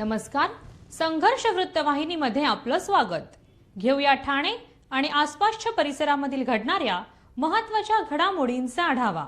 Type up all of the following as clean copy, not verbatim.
नमस्कार. संघर्ष वृत्तवाहिनीमध्ये आपलं स्वागत. घेऊया ठाणे आणि आसपासच्या परिसरामधील घडणाऱ्या महत्त्वाच्या घडामोडींचा आढावा.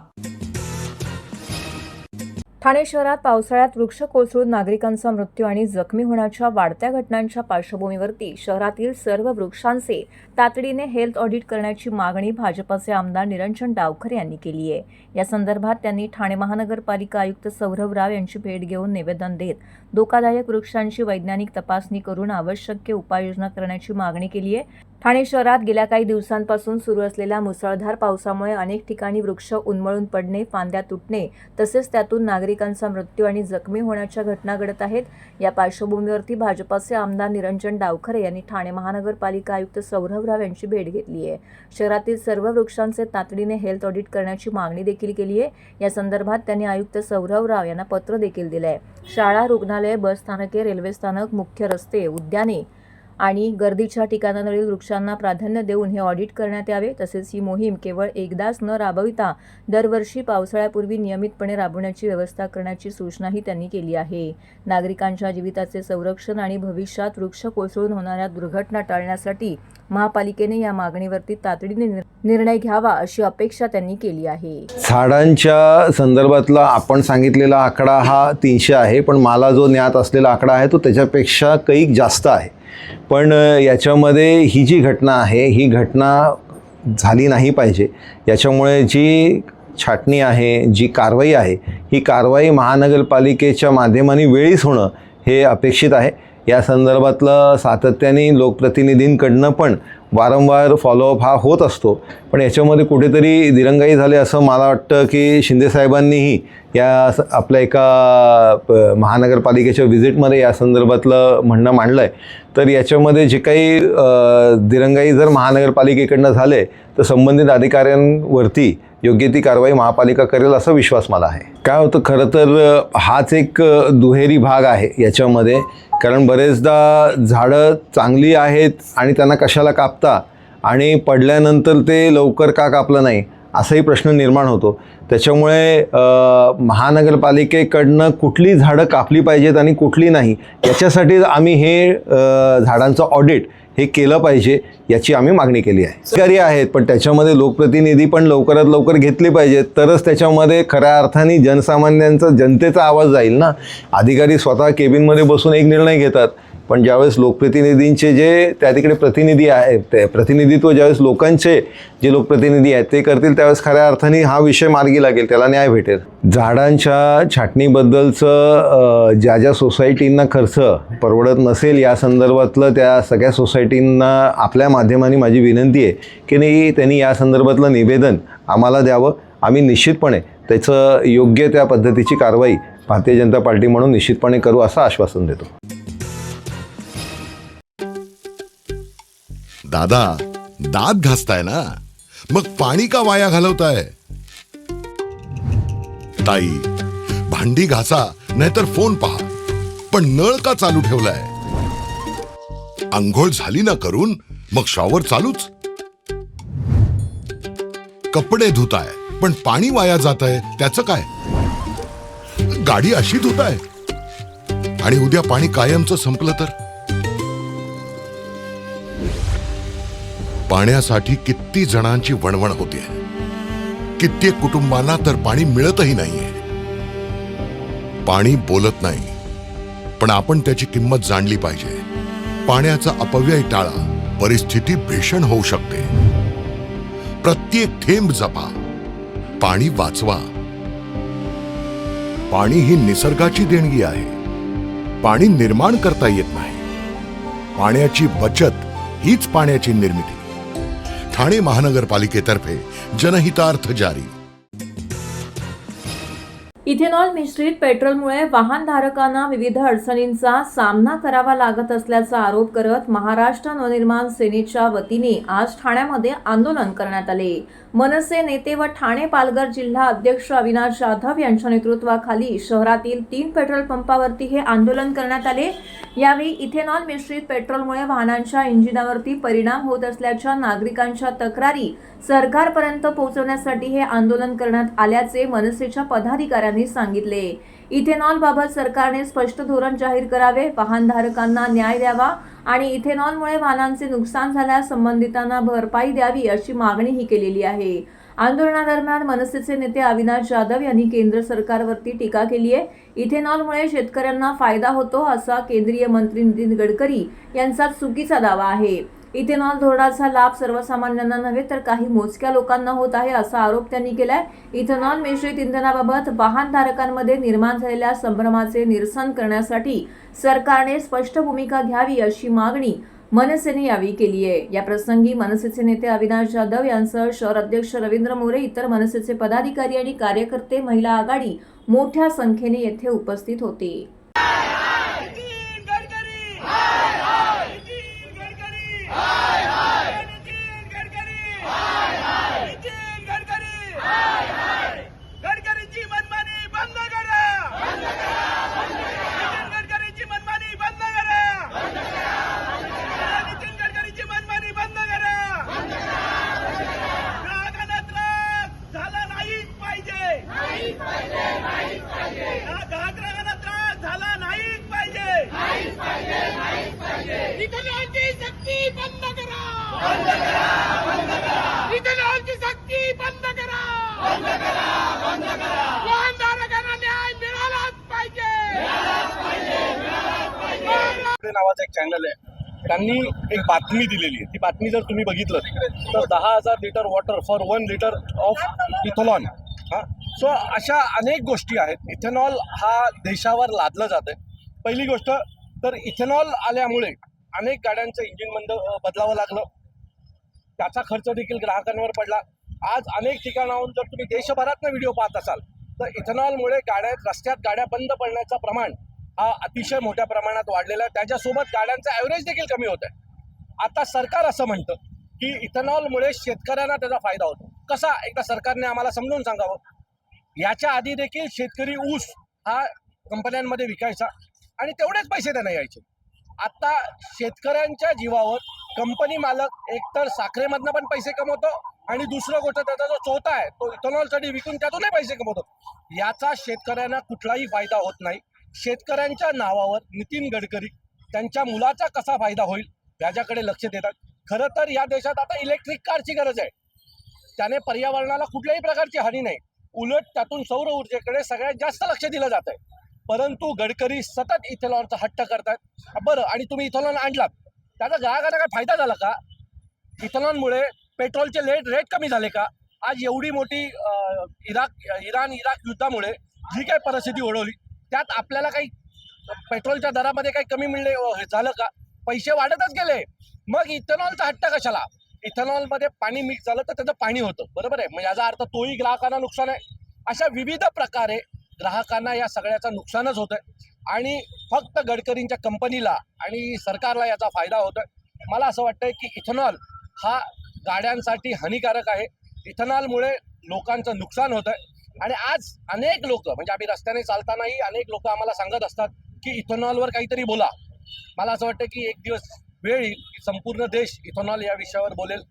ठाणे शहरात पावसाळ्यात वृक्ष कोसळून नागरिकांचा मृत्यू आणि जखमी होण्याच्या वाढत्या घटनांच्या पार्श्वभूमीवरती शहरातील सर्व वृक्षांचे तातडीने हेल्थ ऑडिट करण्याची मागणी भाजपचे आमदार निरंजन डावखरे यांनी केली आहे. या संदर्भात त्यांनी ठाणे महानगरपालिका आयुक्त सौरभ राव यांची भेट घेऊन निवेदन देत धोकादायक वृक्षांची वैज्ञानिक तपासणी करून आवश्यक उपाययोजना करण्याची मागणी केली आहे. ठाणे शहरात गेल्या काही दिवसांपासून सुरू असलेल्या मुसळधार पावसामुळे अनेक ठिकाणी वृक्ष उन्मळून पडणे, फांद्या तुटणे तसेच त्यातून नागरिकांचा मृत्यू आणि जखमी होण्याच्या घटना घडत आहेत. या पार्श्वभूमीवरती भाजपचे आमदार निरंजन डावखरे यांनी ठाणे महानगरपालिका आयुक्त सौरभ राव यांची भेट घेतली आहे. शहरातील सर्व वृक्षांचे तातडीने हेल्थ ऑडिट करण्याची मागणी देखील केली आहे. या संदर्भात त्यांनी आयुक्त सौरभ राव यांना पत्र देखील दिले आहे. शाळा, रुग्णालये, बस स्थानके, रेल्वे स्थानक, मुख्य रस्ते, उद्याने आणि गर्दीच्या ठिकाणांवरील वृक्षांना प्राधान्य देऊन हे ऑडिट करण्यात यावे. तसेच ही मोहीम केवळ एकदाच न राबविता दरवर्षी पावसाळ्यापूर्वी नियमितपणे राबवण्याची व्यवस्था करण्याची सूचनाही त्यांनी केली आहे. नागरिकांच्या जीविताचे संरक्षण आणि भविष्यात वृक्ष कोसळून होणाऱ्या दुर्घटना टाळण्यासाठी महापालिकेने या मागणीवरती तातडीने निर्णय घ्यावा अशी अपेक्षा त्यांनी केली आहे. झाडांच्या संदर्भातला आपण सांगितलेला आकडा हा 300 आहे, पण मला जो ज्ञात असलेला आकडा आहे तो त्याच्यापेक्षा काही जास्त आहे. पण याच्यामध्ये ही जी घटना आहे ही घटना झाली नाही पाहिजे. याच्यामुळे जी छाटणी आहे, जी कारवाई आहे, ही कारवाई महानगरपालिकेच्या माध्यमाने वेळीच होणं हे अपेक्षित आहे. या संदर्भातलं सातत्याने लोकप्रतिनिधींकडनं पण वारंवार फॉलोअप हा होत असतो. पण याच्यामध्ये कुठेतरी दिरंगाई झाली असं मला वाटतं की शिंदेसाहेबांनीही या आपल्या एका महानगरपालिकेच्या व्हिजिटमध्ये या संदर्भातलं म्हणणं मांडलं आहे. तर याच्यामध्ये जे काही दिरंगाई जर महानगरपालिकेकडनं झाले तर संबंधित अधिकाऱ्यांवरती योग्य ती कारवाई महापालिका करेल असा विश्वास मला आहे. काय होतं, खरं तर हाच एक दुहेरी भाग आहे याच्यामध्ये. कारण बरेचदा झाडं चांगली आहेत आणि त्यांना कशाला कापता आणि पडल्यानंतर ते लवकर का कापलं नाही असाही प्रश्न निर्माण होतो. त्याच्यामुळे महानगरपालिकेकडनं कुठली झाडं कापली पाहिजेत आणि कुठली नाही याच्यासाठी आम्ही हे झाडांचं ऑडिट हे केलं पाहिजे याची आम्ही मागणी केली आहे. अधिकारी आहेत पण त्याच्यामध्ये लोकप्रतिनिधी पण लवकरात लवकर घेतले पाहिजेत, तरच त्याच्यामध्ये खऱ्या अर्थाने जनसामान्यांचा जनतेचा आवाज जाईल ना. अधिकारी स्वतः केबिनमध्ये बसून एक निर्णय घेतात, पण ज्यावेळेस लोकप्रतिनिधींचे जे त्या तिकडे प्रतिनिधी आहेत, ते प्रतिनिधित्व ज्यावेळेस लोकांचे जे लोकप्रतिनिधी आहेत ते करतील त्यावेळेस खऱ्या अर्थाने हा विषय मार्गी लागेल, त्याला न्याय भेटेल. झाडांच्या छाटणीबद्दलचं ज्या ज्या सोसायटींना खर्च परवडत नसेल या संदर्भातलं त्या सगळ्या सोसायटींना आपल्या माध्यमाने माझी विनंती आहे की त्यांनी या संदर्भातलं निवेदन आम्हाला द्यावं. आम्ही निश्चितपणे त्याचं योग्य त्या पद्धतीची कारवाई भारतीय जनता पार्टी म्हणून निश्चितपणे करू असं आश्वासन देतो. दादा, दात घासताय ना, मग पाणी का वाया घालवताय? ताई, भांडी घासा नाहीतर फोन पहा, पण नळ का चालू ठेवलाय? अंघोळ झाली ना करून मग शॉवर चालूच. कपडे धुताय पण पाणी वाया जातंय, त्याचं काय? गाडी अशी धुताय आणि उद्या पाणी कायमचं संपलं तर? पाण्यासाठी किती जणांची वणवण होते. कित्येक कुटुंबांना तर पाणी मिळतही नाहीये. पाणी बोलत नाही, पण आपण त्याची किंमत जाणली पाहिजे. पाण्याचा अपव्यय टाळा, परिस्थिती भीषण होऊ शकते. प्रत्येक थेंब जपा, पाणी वाचवा. पाणी ही निसर्गाची देणगी आहे. पाणी निर्माण करता येत नाही. पाण्याची बचत हीच पाण्याची निर्मिती. ठाणे महानगरपालिकेतर्फे जनहितार्थ जारी. इथेनॉल मिश्रित पेट्रोलमुळे वाहनधारकांना विविध अडचणींचा सामना करावा लागत असल्याचा आरोप करत महाराष्ट्र नवनिर्माण सेनेच्या वतीने आज ठाण्यामध्ये आंदोलन करण्यात आले. मनसे नेते व ठाणे पालघर जिल्हा अध्यक्ष अविनाश जाधव यांच्या नेतृत्वाखाली शहरातील 3 पेट्रोल पंपावरती हे आंदोलन करण्यात आले. यावेळी इथेनॉल मिश्रित पेट्रोलमुळे वाहनांच्या इंजिनावरती परिणाम होत असल्याच्या नागरिकांच्या तक्रारी सरकारपर्यंत पोहोचवण्यासाठी हे आंदोलन करण्यात आल्याचे मनसेच्या पदाधिकाऱ्यांनी सांगितले. इथेनॉलबाबत सरकारने स्पष्ट धोरण जाहीर करावे, वाहनधारकांना न्याय द्यावा आणि इथेनॉलमुळे वाहनांचे नुकसान झाल्यास संबंधितांना भरपाई द्यावी अशी मागणीही केलेली आहे. आंदोलनादरम्यान मनसेचे नेते अविनाश जाधव यांनी केंद्र सरकारवरती टीका केली आहे. इथेनॉलमुळे शेतकऱ्यांना फायदा होतो असा केंद्रीय मंत्री नितीन गडकरी यांचा चुकीचा दावा आहे. इथेनॉल धोरणाचा लाभ सर्वसामान्यांना नव्हे तर काही मोजक्या लोकांना होत आहे असा आरोप त्यांनी केलाय. इथेनॉल मिश्रित इंधनाबाबत वाहनधारकांमध्ये निर्माण झालेल्या संभ्रमाचे निरसन करण्यासाठी सरकारने स्पष्ट भूमिका घ्यावी अशी मागणी मनसेने यावेळी केली आहे. या प्रसंगी मनसेचे नेते अविनाश जाधव यांसह शहर अध्यक्ष रवींद्र मोरे, इतर मनसेचे पदाधिकारी आणि कार्यकर्ते, महिला आघाडी मोठ्या संख्येने येथे उपस्थित होते. नितीन गडकरी हाय हाय नितीन गडकरी हाय हाय नितीन गडकरी हाय हाय नितीन गडकरी हाय हाय गडकरीची मनमानी बंद करा बंद करा नितीन गडकरीची मनमानी बंद करा बंद करा नितीन गडकरीची मनमानी बंद करा बंद करा ग्राहकांना त्रास झाला नाहीच पाहिजे नाहीच पाहिजे नाहीच पाहिजे ग्राहकांना त्रास झाला नाहीच पाहिजे नाहीच पाहिजे नाहीच पाहिजे इथेनॉलची सक्ती बंद करा बंद करा बंद करा इथेनॉलची सक्ती बंद करा बंद करा बंद करा वाहनधारकांना न्याय मिळालाच पाहिजे मिळालाच पाहिजे मिळालाच पाहिजे नावाचं एक चॅनल आहे. त्यांनी एक बातमी दिलेली आहे. ती बातमी जर तुम्ही बघितलं तर 10,000 litre water for 1 litre of ethanol. So अशा अनेक गोष्टी आहेत. इथेनॉल हा देशावर लादलं जातं. पहिली गोष्ट तर इथेनॉल आल्यामुळे अनेक गाड्यांचं इंजिन बदलावं लागलं. त्याचा खर्च देखील ग्राहकांवर पडला. आज अनेक ठिकाणाहून जर तुम्ही देशभरातनं व्हिडिओ पाहत असाल तर इथेनॉलमुळे रस्त्यात गाड्या बंद पडण्याचं प्रमाण हा अतिशय मोठ्या प्रमाणात वाढलेला आहे. त्याच्यासोबत गाड्यांचं ॲव्हरेज देखील कमी होत आहे. आता सरकार असं म्हणतं की इथेनॉलमुळे शेतकऱ्यांना त्याचा फायदा होतो. कसा? एकदा सरकारने आम्हाला समजून सांगावं. याच्या आधी देखील शेतकरी ऊस हा कंपन्यांमध्ये विकायचा आणि तेवढेच पैसे त्यांना यायचे. आता शेतकऱ्यांच्या जीवावर कंपनी मालक एकतर साखरेमधनं पण पैसे कमवतो आणि दुसरं गोष्ट त्याचा जो चौथा आहे तो इथेनॉलसाठी विकून त्यातूनही पैसे कमवतो. याचा शेतकऱ्यांना कुठलाही फायदा होत नाही. शेतकऱ्यांच्या नावावर नितीन गडकरी त्यांच्या मुलाचा कसा फायदा होईल याच्याकडे लक्ष देतात. खरं तर या देशात आता इलेक्ट्रिक कारची गरज आहे. त्याने पर्यावरणाला कुठल्याही प्रकारची हानी नाही. उलट त्यातून सौर ऊर्जेकडे सगळ्यात जास्त लक्ष दिलं जात आहे. परंतु गडकरी सतत इथेनॉलचा हट्ट करतात. बरं, आणि तुम्ही इथेनॉल आणलात त्याचा ग्राहकांना काय फायदा झाला का? इथेनॉलमुळे पेट्रोलचे रेट कमी झाले का? आज एवढी मोठी इराण इराक युद्धामुळे जी काही परिस्थिती ओढवली त्यात आपल्याला काही पेट्रोलच्या दरामध्ये काही कमी झालं का? पैसे वाढतच गेले. मग इथेनॉलचा हट्ट कशाला? इथेनॉलमध्ये पाणी मिक्स झालं तर त्याचं पाणी होतं, बरोबर आहे. मग याचा अर्थ तोही ग्राहकांना नुकसान आहे. अशा विविध प्रकारे ग्राहकांना या सगळ्याचं नुकसानच होतं आणि फक्त गडकरींच्या कंपनीला आणि सरकारला याचा फायदा होतोय. मला असं वाटतंय की इथेनॉल हा गाड्यांसाठी हानिकारक आहे. इथेनॉलमुळे लोकांचं नुकसान होत आहे आणि आज अनेक लोक, म्हणजे आम्ही रस्त्याने चालतानाही अनेक लोक आम्हाला सांगत असतात की इथेनॉलवर काहीतरी बोला. मला असं वाटतं की एक दिवस वेळ येईल की संपूर्ण देश इथेनॉल या विषयावर बोलेल.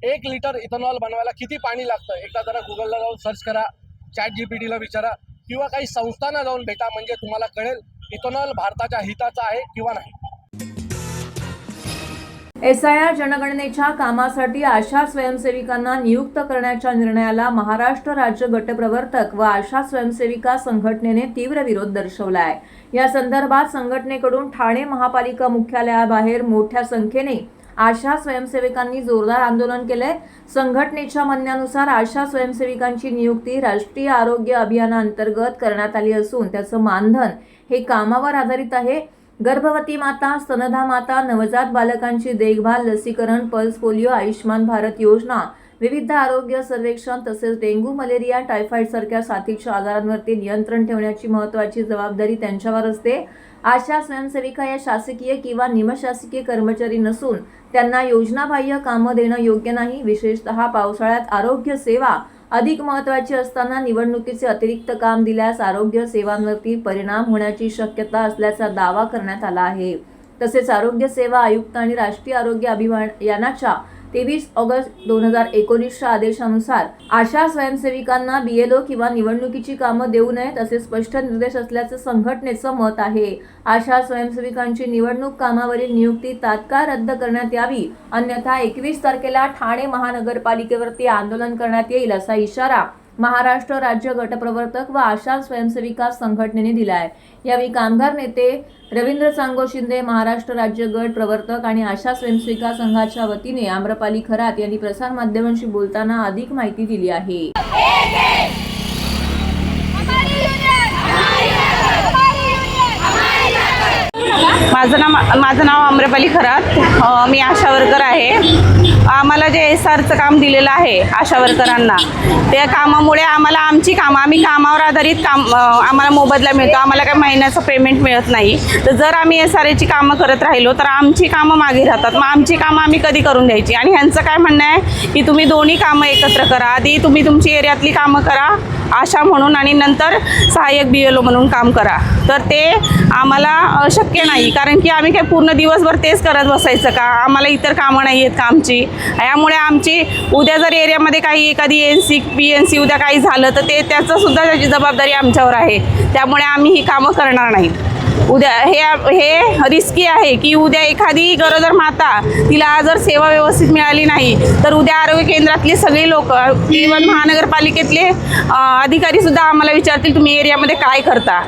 1 लिटर इथेनॉल बनवायला किती पाणी लागतं एकदा जरा गुगलला जाऊन सर्च करा, ChatGPTला विचारा किंवा काही संस्थांना जाऊन भेटा, म्हणजे तुम्हाला कळेल इथेनॉल भारताच्या हिताचा आहे किंवा नाही. SIR जनगणनेच्या कामासाठी आशा स्वयंसेविकांना नियुक्त करण्याच्या निर्णयाला महाराष्ट्र राज्य गटप्रवर्तक व आशा स्वयंसेविका संघटनेने तीव्र विरोध दर्शवला आहे. या संदर्भात संघटनेकडून ठाणे महापालिका मुख्यालयाबाहेर मोठ्या संख्येने आशा स्वयंसेविकांनी जोरदार आंदोलन केले. संघटनेच्या म्हणण्यानुसार आशा स्वयंसेविकांची नियुक्ती राष्ट्रीय आरोग्य अभियानाअंतर्गत करण्यात आली असून त्याचं मानधन हे कामावर आधारित आहे. गर्भवती माता, स्तनदा माता, नवजात बालकांची देखभाल, लसीकरण, पल्स पोलिओ, आयुष्मान भारत योजना, विविध आरोग्य सर्वेक्षण तसेच डेंग्यू, मलेरिया, टायफॉइड सारख्या साथीच्या आजारांवरती नियंत्रण ठेवण्याची महत्त्वाची जबाबदारी त्यांच्यावर असते. आशा स्वयंसेविका या शासकीय किंवा निमशासकीय कर्मचारी नसून त्यांना योजनाबाह्य कामं देणं योग्य नाही. विशेषतः पावसाळ्यात आरोग्य सेवा अधिक महत्त्वाची असताना निवडणुकीचे अतिरिक्त काम दिल्यास आरोग्य सेवांवरती परिणाम होण्याची शक्यता असल्याचा दावा करण्यात आला आहे. तसेच आरोग्य सेवा आयुक्त आणि राष्ट्रीय आरोग्य अभियानाच्या 23 ऑगस्ट 2019च्या आदेशानुसार आशा स्वयंसेविकांना BLO किंवा निवडणुकीची कामं देऊ नयेत असे स्पष्ट निर्देश असल्याचं संघटनेचं मत आहे. आशा स्वयंसेविकांची निवडणूक कामावरील नियुक्ती तात्काळ रद्द करण्यात यावी, अन्यथा 21 तारखेला ठाणे महानगरपालिकेवरती आंदोलन करण्यात येईल असा इशारा महाराष्ट्र राज्य गटप्रवर्तक व आशा स्वयंसेविका संघटनेने दिला आहे. यावेळी कामगार नेते रवींद्र चांगो शिंदे, महाराष्ट्र राज्य गट प्रवर्तक आणि आशा स्वयंसेविका संघाच्या वतीने आम्रपाली खरात यांनी प्रसारमाध्यमांशी बोलताना अधिक माहिती दिली आहे. माझं नाव आम्रपाली खरात. मी आशा वर्कर आहे. आम्हाला जे SRचं काम दिलेलं आहे आशा वर्करांना, त्या कामामुळे आम्हाला आम्ही कामावर आधारित आम्हाला मोबदला मिळतो. आम्हाला काही महिन्याचं पेमेंट मिळत नाही. तर जर आम्ही SRची कामं करत राहिलो तर आमची कामं मागे राहतात. मग आमची कामं आम्ही कधी करून द्यायची? आणि ह्यांचं काय म्हणणं आहे की तुम्ही दोन्ही कामं एकत्र करा. आधी तुम्ही तुमची एरियातली कामं करा आशा म्हणून आणि नंतर सहाय्यक BLO म्हणून काम करा. तर ते आम्हाला शक्य नाही, कारण की आम्ही काय पूर्ण दिवसभर तेच करत बसायचं का? आम्हाला इतर कामं नाही आहेत का आमची? यामुळे आमची उद्या जर एरियामध्ये काही एखादी ANC PNC उद्या काही झालं तर त्याचंसुद्धा त्याची जबाबदारी आमच्यावर आहे. त्यामुळे आम्ही ही कामं करणार नाही. उद्या हे रिस्की आहे की उद्या एखादी गरोदर माता, तिला जर सेवा व्यवस्थित मिळाली नाही तर उद्या आरोग्य केंद्रातले सगळे लोक, इव्हन महानगरपालिकेतले अधिकारीसुद्धा आम्हाला विचारतील तुम्ही एरियामध्ये काय करता.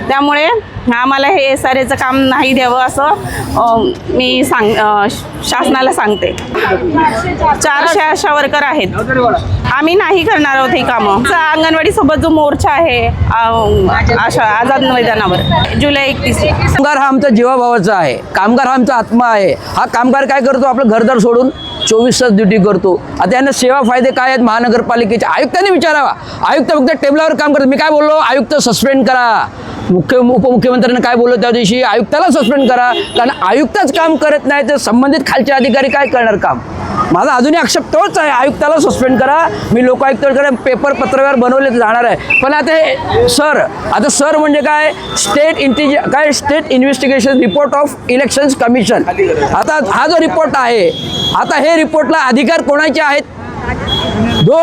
त्यामुळे आम्हाला हे SRचं काम नाही द्यावं असं मी शासनाला सांगते. 400 आशा वर्कर आहेत. आम्ही नाही करणार आहोत ही कामं. अंगणवाडीसोबत जो मोर्चा आहे आशा आझाद मैदानावर जुलै 31. कामगार हा आमचा जीवाभावाचा आहे. कामगार हा आमचा आत्मा आहे. हा कामगार काय करतो? आपलं घरदार सोडून 24 तास ड्युटी करतो. आता यांना सेवा फायदे काय आहेत महानगरपालिकेचे? आयुक्तांनी विचारावा. आयुक्त फक्त टेबलावर काम करतात. मी काय बोललो? आयुक्त सस्पेंड करा. उपमुख्यमंत्र्यांना काय बोललो त्या दिवशी? आयुक्ताला सस्पेंड करा. कारण आयुक्तच काम करत नाही तर संबंधित खालचे अधिकारी काय करणार काम? माझा अजून्ही आक्षेप तोच आहे. आयुक्ताला सस्पेंड करा. मी लोकायुक्ताकडे पेपर पत्रव्यवहार बनवले जाणार आहे. पण आता हे सर म्हणजे काय? State investigation report of elections commission. आता हा जो रिपोर्ट आहे, आता हे रिपोर्टला अधिकार कोणाचे आहेत? जो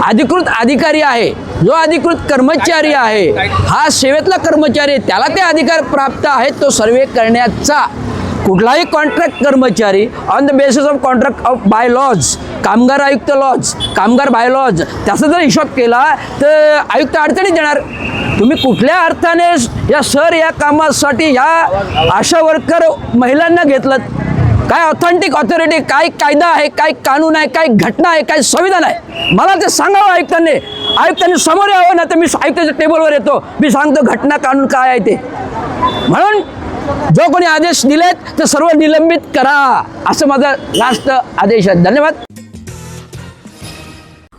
अधिकृत अधिकारी आहे, जो अधिकृत कर्मचारी आहे, हा सेवेतला कर्मचारी, त्याला ते अधिकार प्राप्त आहेत तो सर्वे करण्याचा. कुठलाही कॉन्ट्रॅक्ट कर्मचारी on the basis of contract of bye lodge, कामगार आयुक्त लॉज, कामगार बाय लॉज, त्याचा जर हिशोब केला तर आयुक्त अडचणीत येणार. तुम्ही कुठल्या अर्थाने या कामासाठी ह्या आशा वर्कर महिलांना घेतलं? काय ऑथेंटिक ऑथॉरिटी, काय कायदा आहे, काय कानून आहे, काय घटना आहे, काय संविधान आहे? मला ते सांगावं आयुक्तांनी समोर यावं ना. तर मी आयुक्ताच्या टेबलवर येतो, मी सांगतो घटना कानून काय आहे ते. म्हणून जो कोणी आदेश दिलेत ते सर्व निलंबित करा, असं माझा लास्ट आदेश आहे. धन्यवाद.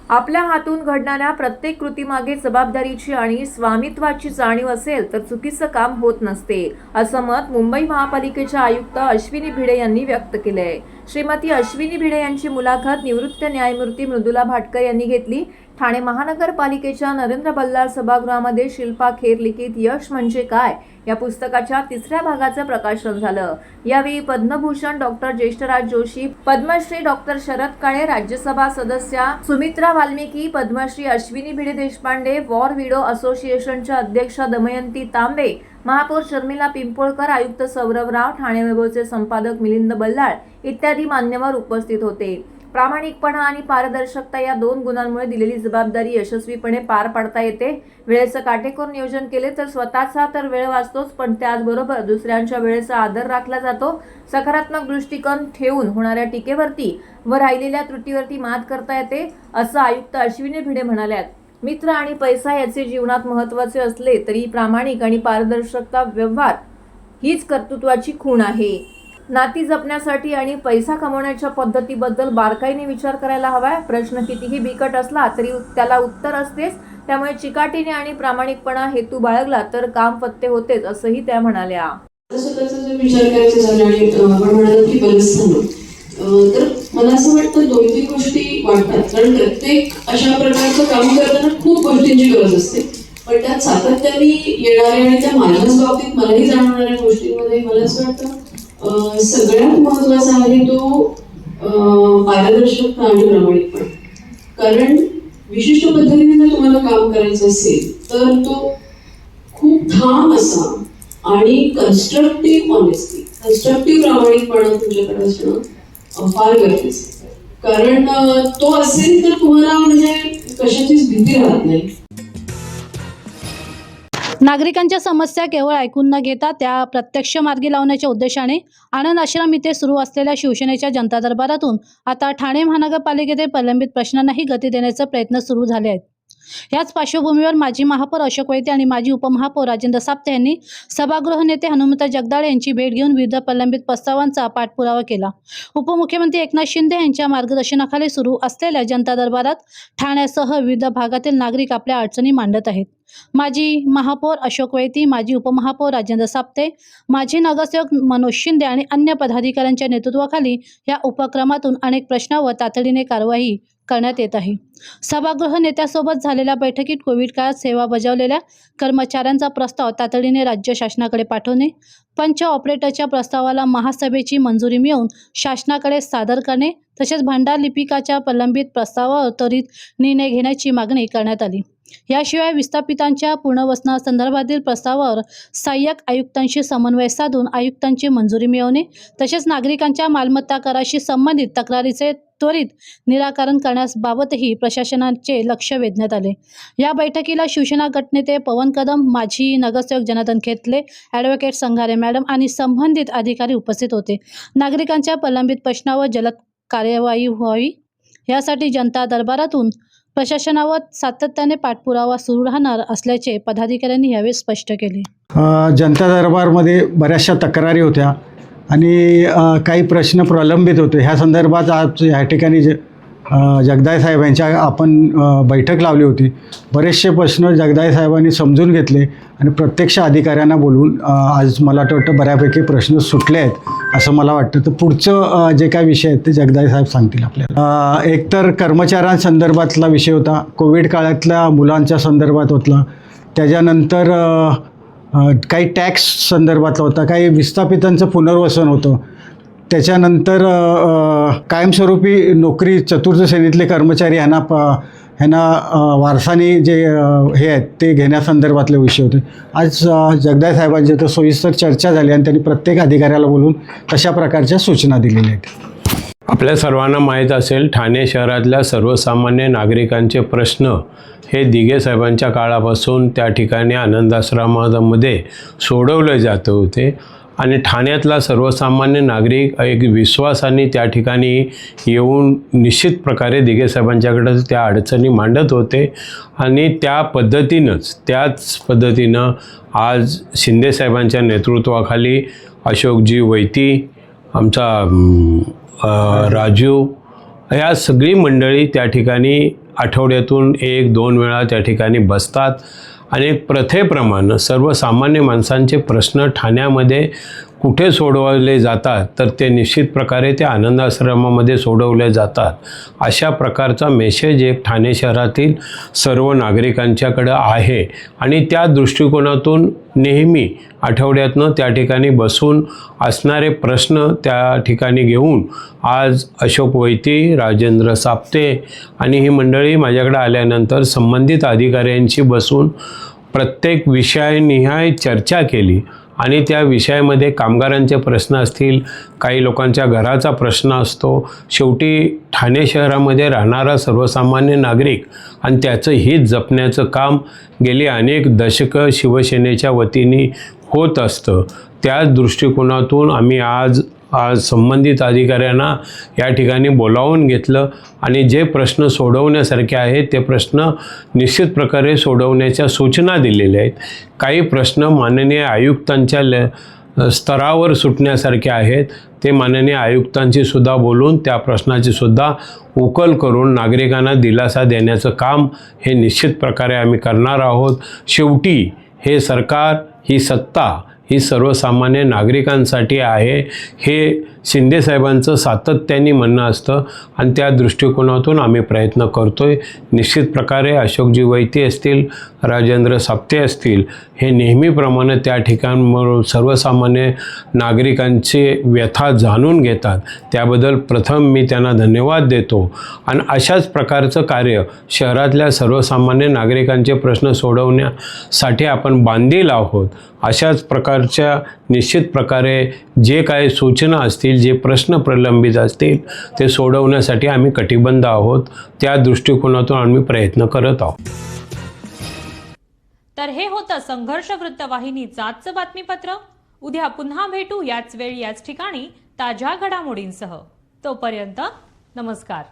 आपल्या हातून घडणाऱ्या प्रत्येक कृतीमागे जबाबदारीची आणि स्वामित्वाची जाणीव असेल तर चुकीचं काम होत नसते, असं मत मुंबई महापालिकेच्या आयुक्त अश्विनी भिडे यांनी व्यक्त केलंय. श्रीमती अश्विनी भिडे यांची मुलाखत निवृत्त न्यायमूर्ती मृदुला भाटकर यांनी घेतली. ठाणे महानगरपालिकेच्या नरेंद्र बल्लाळ सभागृहामध्ये शिल्पा खेर लिखित यश म्हणजे काय या पुस्तकाच्या 3ऱ्या भागाचं प्रकाशन झालं. यावेळी पद्मभूषण डॉक्टर ज्येष्ठराज जोशी, पद्मश्री डॉक्टर शरद काळे, राज्यसभा सदस्या सुमित्रा वाल्मिकी, पद्मश्री अश्विनी भिडे देशपांडे, वॉर विडो असोसिएशनच्या अध्यक्षा दमयंती तांबे, महापौर शर्मिला पिंपोळकर, आयुक्त सौरभ राव, ठाणे वैभवचे संपादक मिलिंद बल्लाळ इत्यादी मान्यवर उपस्थित होते. प्रामाणिकपणा आणि पारदर्शकता या 2 गुणांमुळे दिलेली जबाबदारी यशस्वीपणे पार पाडता येते. वेळेचं काटेकोर नियोजन केले तर स्वतःचा तर वेळ वाचतोच, पण त्याचबरोबर दुसऱ्यांच्या वेळेचा आदर राखला जातो. सकारात्मक दृष्टिकोन ठेवून होणाऱ्या टीकेवरती व राहिलेल्या त्रुटीवरती मात करता येते, असं आयुक्त अश्विनी भिडे म्हणाल्यात. मित्र आणि पैसा याचे जीवनात महत्त्वाचे असले तरी प्रामाणिक आणि पारदर्शकता व्यवहार हीच कर्तृत्वाची खूण आहे. नाती जपण्यासाठी आणि पैसा कमवण्याच्या पद्धतीबद्दल बारकाईने विचार करायला हवाय. प्रश्न कितीही बिकट असला तरी त्याला उत्तर असतेच. त्यामुळे चिकाटीने आणि प्रामाणिकपणा हेतू बाळगला तर काम फत्ते होतेच, असंही त्या म्हणाल्या. स्वतःचा जर विचार करायचा झाला आणि आपण म्हणालो की बलस्थान, तर मला असं वाटतं 2-3 गोष्टी वाटतात. कारण प्रत्येक अशा प्रकारचं काम करताना खूप गोष्टींची गरज असते, पण त्यात सातत्याने येणाऱ्या आणि त्या माझ्याच बाबतीत मलाही जाणवणाऱ्या गोष्टींमध्ये मला असं वाटतं सगळ्यात महत्त्वाचा आहे तो पारदर्शकता आणि प्रामाणिकपणा. कारण विशिष्ट पद्धतीने जर तुम्हाला काम करायचं असेल तर तो खूप ठाम असा आणि कन्स्ट्रक्टिव्ह ऑनेस्टी, कन्स्ट्रक्टिव्ह प्रामाणिकपणा तुमच्याकडे असणं फार गरजेचं आहे. कारण तो असेल तर तुम्हाला म्हणजे कशाचीच भीती राहत नाही. नागरिकांच्या समस्या केवळ ऐकून न घेता त्या प्रत्यक्ष मार्गी लावण्याच्या उद्देशाने आनंद आश्रम इथे सुरू असलेल्या शिवसेनेच्या जनता दरबारातून आता ठाणे महानगरपालिकेतील प्रलंबित प्रश्नांनाही गती देण्याचे प्रयत्न सुरू झाले आहेत. याच पार्श्वभूमीवर माजी महापौर अशोक वैद्य आणि माजी उपमहापौर राजेंद्र साप्ते यांनी सभागृह नेते हनुमंत जगदाळे यांची भेट घेऊन विविध प्रलंबित प्रस्तावांचा पाठपुरावा केला. उपमुख्यमंत्री एकनाथ शिंदे यांच्या मार्गदर्शनाखाली सुरू असलेल्या जनता दरबारात ठाण्यासह विविध भागातील नागरिक आपल्या अडचणी मांडत आहेत. माजी महापौर अशोक वैद्य, माजी उपमहापौर राजेंद्र साप्ते, माजी नगरसेवक मनोज शिंदे आणि अन्य पदाधिकाऱ्यांच्या नेतृत्वाखाली या उपक्रमातून अनेक प्रश्नांवर तातडीने कारवाई करण्यात येत आहे. सभागृह नेत्यासोबत झालेल्या बैठकीत कोविड काळात सेवा बजावलेल्या कर्मचाऱ्यांचा प्रस्ताव तातडीने राज्य शासनाकडे पाठवणे, पंच ऑपरेटरच्या प्रस्तावाला महासभेची मंजुरी मिळवून शासनाकडे सादर करणे तसेच भंडार लिपिकाच्या प्रलंबित प्रस्तावावर त्वरित निर्णय घेण्याची मागणी करण्यात आली. याशिवाय विस्थापितांच्या पुनर्वसनासंदर्भातील प्रस्तावावर सहाय्यक आयुक्तांशी समन्वय साधून आयुक्तांची मंजुरी मिळवणे तसेच नागरिकांच्या मालमत्ता कराशी संबंधित तक्रारीचे त्वरित निराकरण करण्याबाबतही प्रशासनाचे लक्ष वेधण्यात आले. या बैठकीला शिवसेना गटनेते पवन कदम, माजी नगरसेवक जनार्दन खेतले, ॲडव्होकेट संघारे मॅडम आणि संबंधित अधिकारी उपस्थित होते. नागरिकांच्या प्रलंबित प्रश्नावर जलद कार्यवाही व्हावी यासाठी जनता दरबारातून प्रशासनावर सातत्याने पाठपुरावा सुरू राहणार असल्याचे पदाधिकाऱ्यांनी यावेळी स्पष्ट केले. जनता दरबारमध्ये बऱ्याचशा तक्रारी होत्या आणि काही प्रश्न प्रलंबित होते. ह्या संदर्भात आज या ठिकाणी जगदाळे साहेब यांच्या आपण बैठक लावली होती. बरेचसे प्रश्न जगदाळे साहेबांनी समजून घेतले आणि प्रत्यक्ष अधिकाऱ्यांना बोलवून आज मला वाटतं बऱ्यापैकी प्रश्न सुटले आहेत असं मला वाटतं. तर पुढचं जे काही विषय आहेत ते जगदाळे साहेब सांगतील आपल्याला. एकतर कर्मचाऱ्यांसंदर्भातला विषय होता, कोविड काळातल्या मुलांच्या संदर्भात होता, त्याच्यानंतर काही टॅक्स संदर्भातला होता, काही विस्थापितांचं पुनर्वसन होतं, त्याच्यानंतर कायमस्वरूपी नोकरी चतुर्थ श्रेणीतले कर्मचारी ह्यांना वारसानी जे हे आहेत ते घेण्यासंदर्भातले विषय होते. आज जगदाळे साहेबांची तर सविस्तर चर्चा झाली आणि त्यांनी प्रत्येक अधिकाऱ्याला बोलून तशा प्रकारच्या सूचना दिलेल्या आहेत. आपल्या सर्वांना माहीत असेल, ठाणे शहरातल्या सर्वसामान्य नागरिकांचे प्रश्न हे दिघे साहेबांच्या काळापासून त्या ठिकाणी आनंदाश्रमामध्ये सोडवले जात होते आणि ठाण्यातला सर्वसामान्य नागरिक एक विश्वासाने त्या ठिकाणी येऊन निश्चित प्रकारे दिघे साहेबांच्याकडे त्या अडचणी मांडत होते आणि त्याच पद्धतीनं आज शिंदे साहेबांच्या नेतृत्वाखाली अशोकजी वैती, आमचा राजू, या सगळी मंडळी त्या ठिकाणी आठवड्यातून 1-2 वेळा त्या ठिकाणी बसतात आणि प्रथेप्रमाणे सर्वसामान्य माणसांचे प्रश्न ठाण्यामध्ये कुठे सोडवले जातात तर ते निश्चित प्रकारे त्या आनंदाश्रमामध्ये सोडवले जातात. अशा प्रकारचा मेसेज एक ठाणे शहरातील सर्व नागरिकांच्याकडं आहे आणि त्या दृष्टिकोनातून नेहमी आठवड्यातनं त्या ठिकाणी बसून असणारे प्रश्न त्या ठिकाणी घेऊन आज अशोक वैती, राजेंद्र साप्ते आणि ही मंडळी माझ्याकडे आल्यानंतर संबंधित अधिकाऱ्यांशी बसून प्रत्येक विषयानिहाय चर्चा केली आणि त्या विषयामध्ये कामगारांचे प्रश्न असतील, काही लोकांच्या घराचा प्रश्न असतो, शेवटी ठाणे शहरामध्ये राहणारा सर्वसामान्य नागरिक आणि त्याचं हित जपण्याचं काम गेली अनेक दशकं शिवसेनेच्या वतीने होत असतं. त्या दृष्टिकोनातून आम्ही आज संबंधित अधिकाऱ्यांना या ठिकाणी बोलावून घेतलं आणि जे प्रश्न सोडवण्यासारखे आहेत ते प्रश्न निश्चित प्रकारे सोडवण्याच्या सूचना दिलेल्या आहेत. काही प्रश्न माननीय आयुक्तांच्या स्तरावर सुटण्यासारखे आहेत, ते माननीय आयुक्तांशी सुद्धा बोलून त्या प्रश्नाची सुद्धा उकल करून नागरिकांना दिलासा देण्याचं काम हे निश्चित प्रकारे आम्ही करणार आहोत. शेवटी हे सरकार, ही सत्ता ही सर्वसामान्य नागरिकांसाठी आहे हे शिंदेसाहेबांचं सातत्याने म्हणणं असतं आणि त्या दृष्टिकोनातून आम्ही प्रयत्न करतोय. निश्चित प्रकारे अशोकजी वैती असतील, राजेंद्र साप्ते असतील, हे नेहमीप्रमाणे त्या ठिकाणावर सर्वसामान्य नागरिकांची व्यथा जाणून घेतात. त्याबद्दल प्रथम मी त्यांना धन्यवाद देतो. आणि अशाच प्रकारचं कार्य शहरातल्या सर्वसामान्य नागरिकांचे प्रश्न सोडवण्यासाठी आपण बांधील आहोत. अशाच प्रकारच्या निश्चित प्रकारे जे काही सूचना असतील, जे प्रश्न प्रलंबित असतील, ते सोडवण्यासाठी आम्ही कटिबद्ध आहोत. त्या दृष्टिकोनातून आम्ही प्रयत्न करत आहोत. तर हे होतं संघर्ष वृत्तवाहिनीचं आजचं बातमीपत्र. उद्या पुन्हा भेटू याच वेळी याच ठिकाणी ताज्या घडामोडींसह. तोपर्यंत नमस्कार.